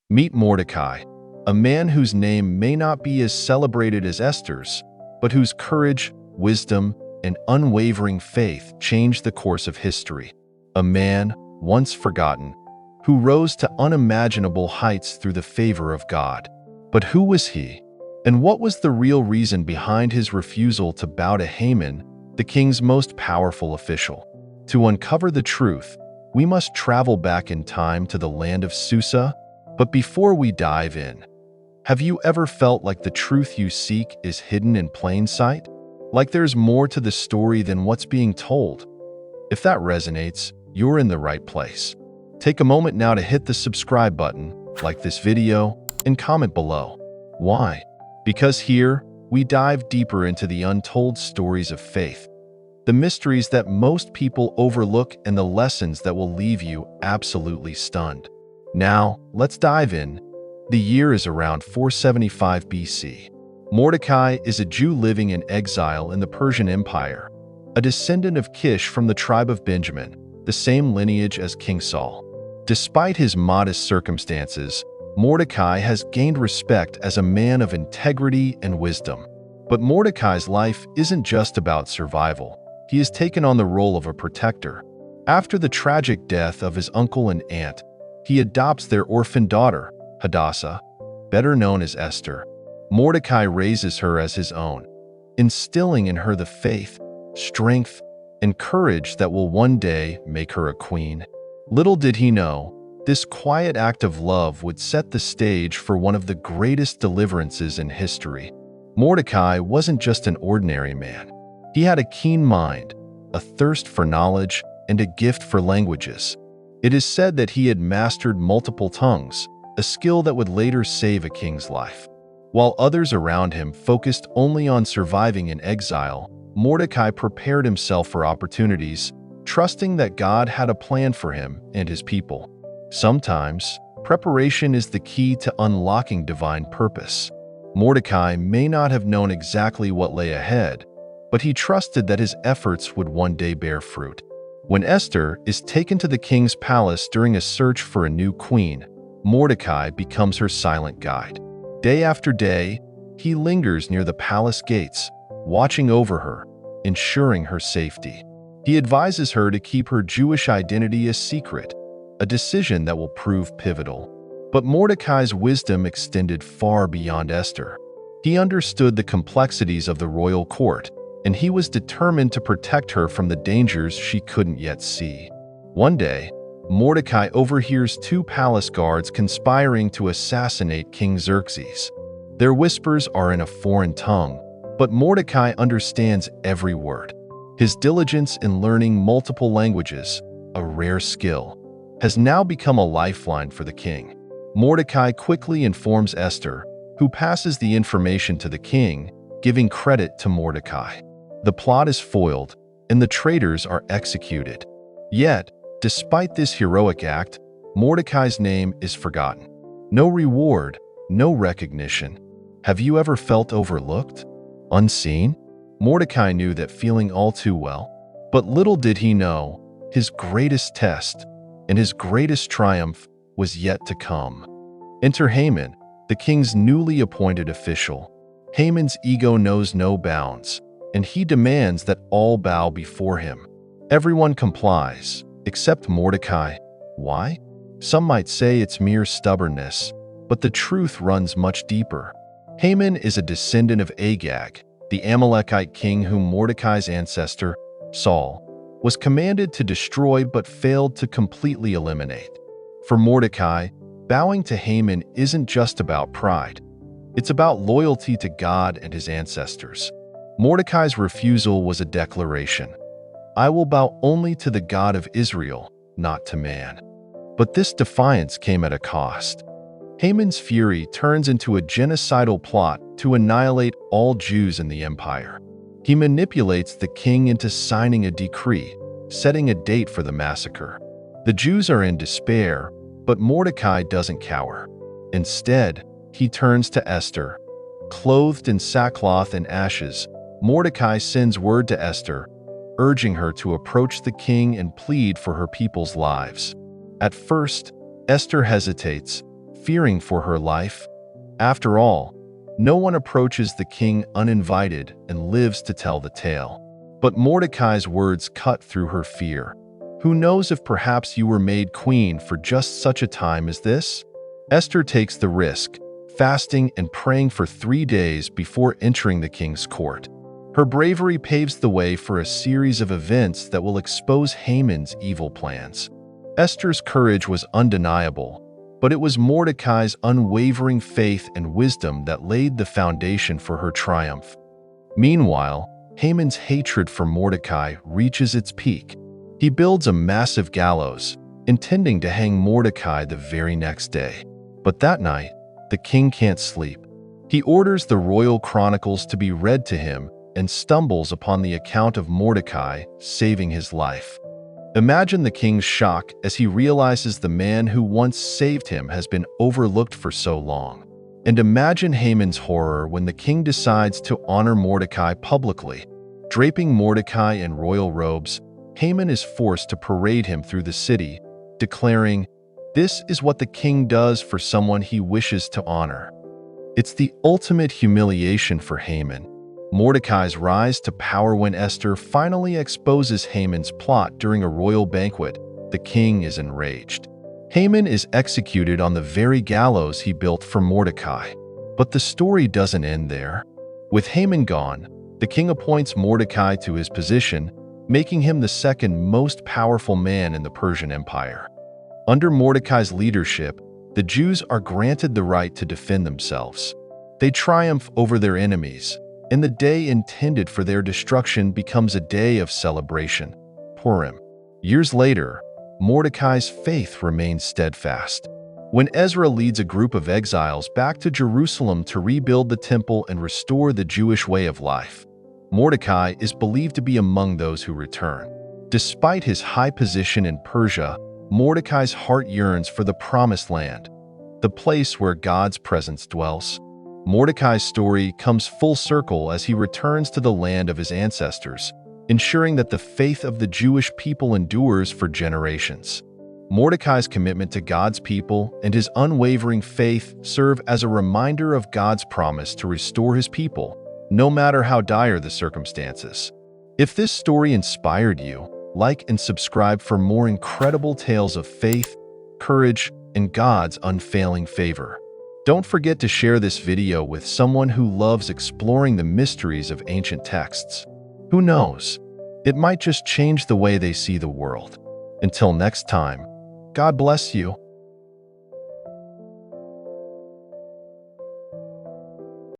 Meet Mordecai, a man whose name may not be as celebrated as Esther's, but whose courage, wisdom, and unwavering faith changed the course of history. A man, once forgotten, who rose to unimaginable heights through the favor of God. But who was he? And what was the real reason behind his refusal to bow to Haman, the king's most powerful official? To uncover the truth, we must travel back in time to the land of Susa. But before we dive in, have you ever felt like the truth you seek is hidden in plain sight? Like there's more to the story than what's being told? If that resonates, you're in the right place. Take a moment now to hit the subscribe button, like this video, and comment below. Why? Because here, we dive deeper into the untold stories of faith, the mysteries that most people overlook, and the lessons that will leave you absolutely stunned. Now, let's dive in. The year is around 475 BC. Mordecai is a Jew living in exile in the Persian Empire, a descendant of Kish from the tribe of Benjamin, the same lineage as King Saul. Despite his modest circumstances, Mordecai has gained respect as a man of integrity and wisdom. But Mordecai's life isn't just about survival. He has taken on the role of a protector. After the tragic death of his uncle and aunt, he adopts their orphan daughter, Hadassah, better known as Esther. Mordecai raises her as his own, instilling in her the faith, strength, and courage that will one day make her a queen. Little did he know, this quiet act of love would set the stage for one of the greatest deliverances in history. Mordecai wasn't just an ordinary man. He had a keen mind, a thirst for knowledge, and a gift for languages. It is said that he had mastered multiple tongues, a skill that would later save a king's life. While others around him focused only on surviving in exile, Mordecai prepared himself for opportunities, trusting that God had a plan for him and his people. Sometimes, preparation is the key to unlocking divine purpose. Mordecai may not have known exactly what lay ahead, but he trusted that his efforts would one day bear fruit. When Esther is taken to the king's palace during a search for a new queen, Mordecai becomes her silent guide. Day after day, he lingers near the palace gates, watching over her, ensuring her safety. He advises her to keep her Jewish identity a secret, a decision that will prove pivotal. But Mordecai's wisdom extended far beyond Esther. He understood the complexities of the royal court, and he was determined to protect her from the dangers she couldn't yet see. One day, Mordecai overhears two palace guards conspiring to assassinate King Xerxes. Their whispers are in a foreign tongue, but Mordecai understands every word. His diligence in learning multiple languages, a rare skill, has now become a lifeline for the king. Mordecai quickly informs Esther, who passes the information to the king, giving credit to Mordecai. The plot is foiled, and the traitors are executed. Yet, despite this heroic act, Mordecai's name is forgotten. No reward, no recognition. Have you ever felt overlooked? Unseen? Mordecai knew that feeling all too well. But little did he know, his greatest test and his greatest triumph was yet to come. Enter Haman, the king's newly appointed official. Haman's ego knows no bounds, and he demands that all bow before him. Everyone complies, except Mordecai. Why? Some might say it's mere stubbornness, but the truth runs much deeper. Haman is a descendant of Agag, the Amalekite king whom Mordecai's ancestor, Saul, was commanded to destroy but failed to completely eliminate. For Mordecai, bowing to Haman isn't just about pride. It's about loyalty to God and his ancestors. Mordecai's refusal was a declaration. I will bow only to the God of Israel, not to man. But this defiance came at a cost. Haman's fury turns into a genocidal plot to annihilate all Jews in the empire. He manipulates the king into signing a decree, setting a date for the massacre. The Jews are in despair, but Mordecai doesn't cower. Instead, he turns to Esther. Clothed in sackcloth and ashes, Mordecai sends word to Esther, urging her to approach the king and plead for her people's lives. At first, Esther hesitates, fearing for her life. After all, no one approaches the king uninvited and lives to tell the tale. But Mordecai's words cut through her fear. Who knows if perhaps you were made queen for just such a time as this? Esther takes the risk, fasting and praying for 3 days before entering the king's court. Her bravery paves the way for a series of events that will expose Haman's evil plans. Esther's courage was undeniable, but it was Mordecai's unwavering faith and wisdom that laid the foundation for her triumph. Meanwhile, Haman's hatred for Mordecai reaches its peak. He builds a massive gallows, intending to hang Mordecai the very next day. But that night, the king can't sleep. He orders the royal chronicles to be read to him and stumbles upon the account of Mordecai saving his life. Imagine the king's shock as he realizes the man who once saved him has been overlooked for so long. And imagine Haman's horror when the king decides to honor Mordecai publicly. Draping Mordecai in royal robes, Haman is forced to parade him through the city, declaring, "This is what the king does for someone he wishes to honor." It's the ultimate humiliation for Haman. Mordecai's rise to power when Esther finally exposes Haman's plot during a royal banquet. The king is enraged. Haman is executed on the very gallows he built for Mordecai. But the story doesn't end there. With Haman gone, the king appoints Mordecai to his position, making him the second most powerful man in the Persian Empire. Under Mordecai's leadership, the Jews are granted the right to defend themselves. They triumph over their enemies, and the day intended for their destruction becomes a day of celebration, Purim. Years later, Mordecai's faith remains steadfast. When Ezra leads a group of exiles back to Jerusalem to rebuild the temple and restore the Jewish way of life, Mordecai is believed to be among those who return. Despite his high position in Persia, Mordecai's heart yearns for the Promised Land, the place where God's presence dwells. Mordecai's story comes full circle as he returns to the land of his ancestors, ensuring that the faith of the Jewish people endures for generations. Mordecai's commitment to God's people and his unwavering faith serve as a reminder of God's promise to restore his people, no matter how dire the circumstances. If this story inspired you, like and subscribe for more incredible tales of faith, courage, and God's unfailing favor. Don't forget to share this video with someone who loves exploring the mysteries of ancient texts. Who knows? It might just change the way they see the world. Until next time, God bless you.